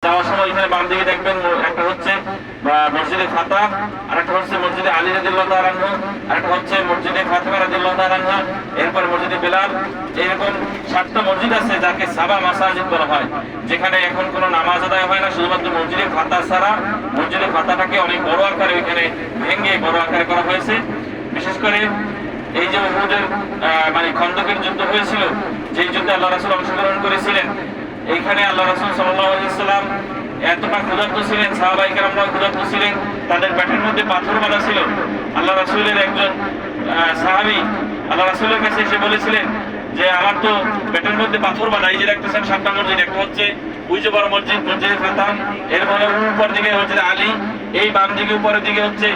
যাওয়ার সময় এখানে বাম দিকে দেখবেন একটা হচ্ছে মসজিদে ফাতা, আর একটা হচ্ছে মসজিদে আলী রাদিয়াল্লাহু তাআলা আনহু, আর একটা হচ্ছে মসজিদে ফাতিমা রাদিয়াল্লাহু তাআলা আনহা, এরপর মসজিদে বেলাল। এরকম 7টা মসজিদ আছে যাকে সাবা মাসাজিদ বলা হয়, যেখানে এখন কোনো নামাজ আদায় হয় না, শুধুমাত্র মসজিদে ফাতা ছাড়া। মসজিদে ফাতাটাকে অনেক বড় আকারে ওইখানে ভেঙে বড় আকারে করা হয়েছে। বিশেষ করে এই যে উহুদের মানে খন্দকের যুদ্ধ হয়েছিল, যেই যুদ্ধে আল্লাহ রাসূল অংশগ্রহণ করেছিলেন, এইখানে আল্লাহ রাসূল সাল্লাল্লাহু আলাইহি ওয়াসাল্লাম এতটা ক্ষুধার্ত ছিলেন, সাহাবায়ে কেরামরাও ক্ষুধার্ত ছিলেন, তাদের পেটের মধ্যে পাথর বাঁধা ছিল। আল্লাহ রাসূলের একজন সাহাবী আল্লাহ রাসূলের কাছে এসে বলেছিলেন যে আমার তো পেটের মধ্যে পাথর বাঁধা। এই যে দেখতেছেন 7টা মসজিদ, একটা হচ্ছে ওই যে বড় মসজিদ, মসজিদে ফাতাহ, এরপরে উপর দিকে মসজিদে আলী, এই বাম দিকে উপরের দিকে হচ্ছে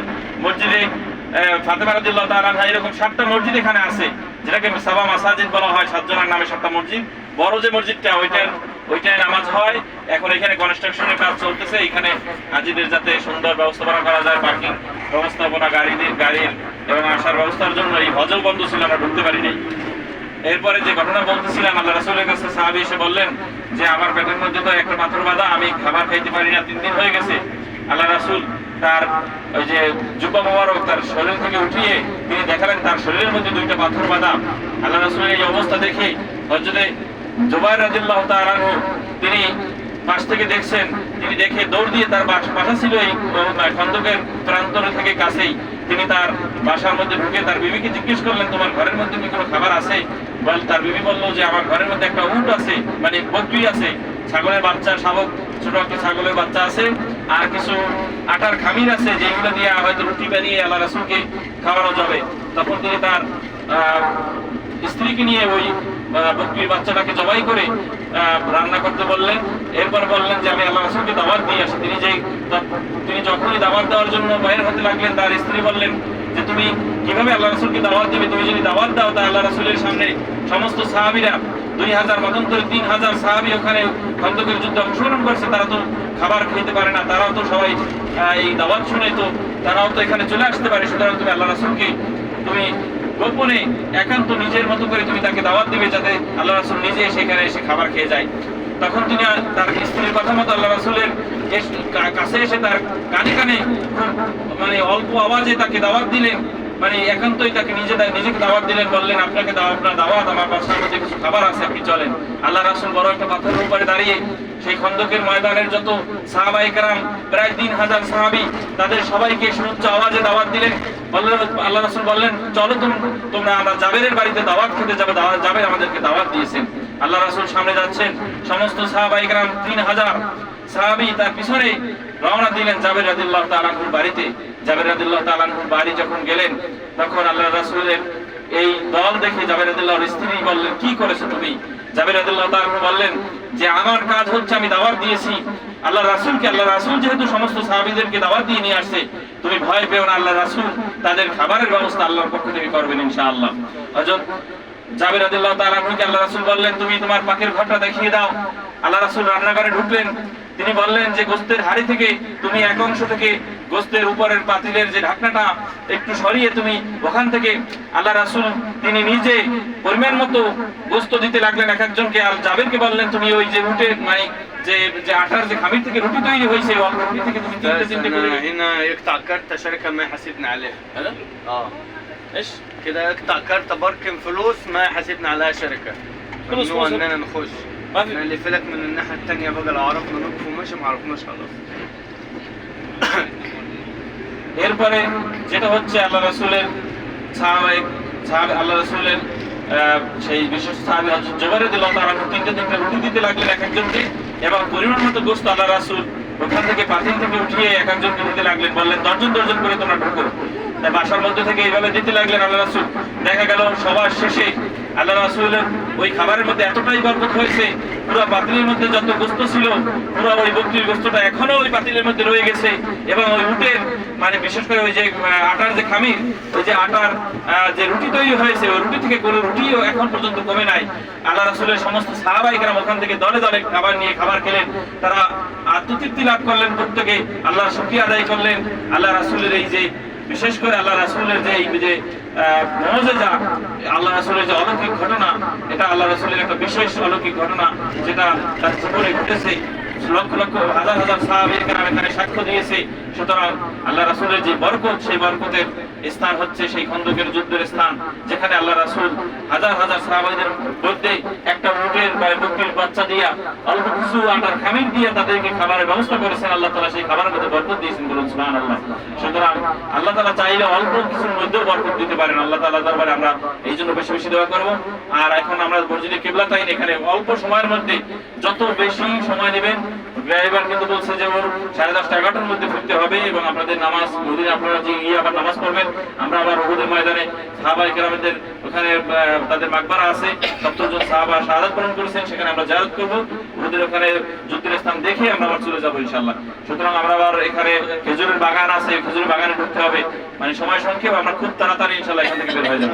মসজিদে ফাতিমা রাদিয়াল্লাহু তাআলা আনহা। এরকম 7টা মসজিদ এখানে আছে, যেটাকে সাবা মাসাজিদ বলা হয়। 7 জনের নামে 7টা মসজিদ। বড় যে মসজিদটা ওইটায় নামাজ হয়। এখন এখানে কনস্ট্রাকশনের কাজ চলতেছে, এখানে হাজিদের যাতে সুন্দর ব্যবস্থাপনা করা যায়, পার্কিং ব্যবস্থাপনা, গাড়ির এবং আসার ব্যবস্থার জন্য এই হজও বন্ধ ছিল, আমরা ঢুকতে পারিনি। এরপরে যে ঘটনা বলতেছিলাম, আল্লাহ রাসূলের কাছে সাহাবী এসে বললেন যে আমার পেটের মধ্যে তো একটা পাথর বাঁধা, আমি খাবার খাইতে পারি না, 3 দিন হয়ে গেছে। আল্লাহ রাসূল তার ওই যে জুব্বা মোবারক তার শরীর থেকে উঠিয়ে তিনি দেখালেন তার শরীরের মধ্যে 2টা পাথর বাঁধা। আল্লাহ রাসূলের এই অবস্থা দেখে হযরতে জুবাইর রাদিয়াল্লাহু তাআলা আনহু তিনি পাশ থেকে দেখছেন, তিনি দেখে দৌড় দিয়ে তার বাসা ছিল এই খন্দকের প্রান্তর থেকে কাছেই, তিনি তার বাসার মধ্যে ঢুকে তার বিবিকে জিজ্ঞেস করলেন তোমার ঘরের মধ্যে কি কোনো খাবার আছে? তার বিবি বলল যে আমার ঘরের মধ্যে একটা উট আছে, মানে বকরি আছে, ছাগলের বাচ্চা, শাবক ছোট একটা ছাগলের বাচ্চা আছে, আর কিছু আটার খামির আছে, যেগুলো দিয়ে হয়তো রুটি বানিয়ে আল্লাহ রাসূলকে খাওয়ানো যাবে। তখন তিনি তার স্ত্রীকে নিয়ে ওই বকরির বাচ্চাটাকে জবাই করে রান্না করতে বললেন। এরপর বললেন যে আমি আল্লাহ রাসূলকে দাওয়াত দিয়ে আসি। তিনি যখনই দাওয়াত দেওয়ার জন্য বাইরে হতে লাগলেন, তার স্ত্রী বললেন যে তুমি কিভাবে আল্লাহ রাসূলকে দাওয়াত দিবে? তুমি যদি দাওয়াত দাও তা আল্লাহ রাসূলের সামনে সমস্ত সাহাবীরা 2000 মতান্তরে 3000 সাহাবী ওখানে খন্দকের যুদ্ধে অংশগ্রহণ করছে, তারা তো খাবার খেতে পারে না, তারাও তো সবাই এই দাওয়াত শুনে তো তারাও তো এখানে চলে আসতে পারে। সুতরাং তুমি আল্লাহ রাসূলকে তুমি গোপনে একান্ত নিজের মতো করে তুমি তাকে দাওয়াত দিবে, যাতে আল্লাহ রাসূল নিজে সেখানে এসে খাবার খেয়ে যায়। তখন তিনি তার স্ত্রীর কথা মতো আল্লাহ রাসূলের কাছে এসে তার কানে কানে মানে অল্প আওয়াজে তাকে দাওয়াত দিলেন, মানে একান্তই তাকে নিজেকে দাওয়াত দিলেন, বললেন আপনার দাওয়াত, আমার বাসার মধ্যে কিছু খাবার আছে, আপনি চলেন। আল্লাহ রাসূল বড় একটা পাথরের উপরে দাঁড়িয়ে সেই খন্দকের ময়দানের যত সাহাবায়ে কেরাম, প্রায় 3000 সাহাবী, তাদের সবাইকে সুউচ্চ আওয়াজে দাওয়াত দিলেন। আল্লাহ রাসূল বললেন চলো তোমরা আমরা জাবেরের বাড়িতে দাওয়াত খেতে যাবে, জাবের আমাদেরকে দাওয়াত দিয়েছেন। আল্লাহ রাসূল সামনে যাচ্ছেন, সমস্ত সাহাবায়ে কেরাম 3000 সাহাবী তার পিছনে রওনা দিলেন জাবের রাদিয়াল্লাহু তাআলা আনহুর বাড়িতে। জাবের রাদিয়াল্লাহু তাআলা আনহুর বাড়ি যখন গেলেন, তখন আল্লাহ রাসূলের এই দল দেখে জাবের রাদিয়াল্লাহুর স্ত্রী বললেন কি করেছো তুমি? জাবের রাদিয়াল্লাহু তাআলা আনহু বললেন যে আমার কাজ হচ্ছে আমি দাওয়াত দিয়েছি আল্লাহ রাসূলকে, আল্লাহ রাসূল যেহেতু সমস্ত সাহাবীদেরকে দাওয়াত দিয়ে নিয়ে আসছে, তুমি ভয় পেও না, আল্লাহ রাসূল তাদের খাবারের ব্যবস্থা আল্লাহর পক্ষ থেকে করবেন ইনশাআল্লাহ। হযরত জাবের রাদিয়াল্লাহু তাআলা আনহুকে আল্লাহ রাসূল বললেন তুমি তোমার পাকের ঘরটা দেখিয়ে দাও। আল্লাহ রাসূল রান্নাঘরে ঢুকলেন, তিনি বললেন যে গোশতের হাড়ি থেকে তুমি এক অংশ থেকে গোশতের উপরের পাতিলের যে ঢাকনাটা একটু সরিয়ে তুমি ওখান থেকে আল্লাহ রাসূল তিনি নিজে পরিমাণ মতো গোশত দিতে লাগলেন এক একজনকে। আর জাবেরকে বললেন তুমি ওই যে উটের মানে যে আটার যে খামির থেকে রুটি তৈরি হয়েছে রুটি থেকে তুমি তিনটে করে هنا يقطع كارت شركه ما يحاسبنا عليها. هذا ايش كده يقطع كارت بركن فلوس ما يحاسبنا عليها شركه. ممنوع اننا نخش. اللي فلك من الناحيه الثانيه بقى لو عرفنا ندخل ماشي ما عرفناش خلاص. এরপরে যেটা হচ্ছে আল্লাহ রাসূলের সাহাবায়ে আল্লাহ রাসূলের সেই বিশেষ সাহাবী হযরত জুবাইর রাদিয়াল্লাহু তাআলা তিনটে রুটি দিতে লাগলেন এক একজনকে, এবং পরিমাণ মতো গোশত আল্লাহ রাসূল ওখান থেকে পাতিল থেকে উঠিয়ে এক একজনকে দিতে লাগলেন, বললেন দর্জন করে তোমরা ঢোকো। তাই বাসার মধ্যে থেকে এইভাবে দিতে লাগলেন আল্লাহ রাসূল। দেখা গেল সবার শেষে আল্লাহ রাসূলের ওই খাবারের মধ্যে এতটাই বরকত হয়েছে, পুরো পাতিলের মধ্যে যত গোশত ছিল পুরো ওই বকরির গোশতটা এখনো ওই পাতিলের মধ্যে রয়ে গেছে, এবং ওই উটের মানে বিশেষ করে ওই যে আটার যে খামির, ওই যে আটার যে রুটি তৈরি হয়েছে ওই রুটি থেকে কোনো রুটিও এখন পর্যন্ত কমে নাই। আল্লাহ রাসূলের সমস্ত সাহাবায়ে কেরাম ওখান থেকে দলে দলে খাবার খেলেন, তারা আত্মতৃপ্তি লাভ করলেন, প্রত্যেকে আল্লাহর শুকরিয়া আদায় করলেন। আল্লাহ রাসূলের এই যে বিশেষ করে আল্লাহ রাসূলের যে এই যে মুজিজা, আল্লাহ রাসূলের যে অলৌকিক ঘটনা, এটা আল্লাহ রাসূলের একটা বিশেষ অলৌকিক ঘটনা যেটা তার জীবনে ঘটেছে। লক্ষ লক্ষ হাজার হাজার সাহাবীর কেরাম এখানে সাক্ষ্য দিয়েছে। সুতরাং আল্লাহ রাসূলের যে বরকত, সেই বরকতের স্থান হচ্ছে সেই খন্দকের যুদ্ধের স্থান, যেখানে আল্লাহ রাসূল হাজার হাজার সাহাবাদের মধ্যে একটা উটের বা বকরির বাচ্চা দিয়া অল্প কিছু আটার খামির দিয়ে তাদেরকে খাবারের ব্যবস্থা করেছেন। আল্লাহ তাআলা সেই খাবারের মধ্যে বরকত দিয়েছেন, বলুন সুবহানাল্লাহ। সুতরাং আল্লাহ তাআলা চাইলে অল্প কিছুর মধ্যেও বরকত দিতে পারেন। আল্লাহ তাআলার দরবারে আমরা এই জন্য বেশি বেশি দোয়া করব। আর এখন আমরা মসজিদে কিবলাতাইন, এখানে অল্প সময়ের মধ্যে যত বেশি সময় নেবেন, ড্রাইভার কিন্তু বলছে যে ওর 10:30 11টার মধ্যে ফিরতে হবে, এবং আপনাদের নামাজ মদিনা আপনারা যে আবার নামাজ পড়বেন, আমরা আবার উহুদের ময়দানে সাহাবায়ে কেরামদের ওখানে তাদের মাকবারা আছে, 70 জন সাহাবা শাহাদাত বরণ করেছেন, সেখানে আমরা জিয়ারত করব। উহুদের ওখানে যুদ্ধের স্থান দেখে আমরা আবার চলে যাব ইনশাআল্লাহ। সুতরাং আমরা আবার এখানে খেজুরের বাগান আছে, খেজুরের বাগানে ঢুকতে হবে, মানে সময় সংক্ষেপ, আমরা খুব তাড়াতাড়ি ইনশাআল্লাহ এখান থেকে বের হয়ে যাব।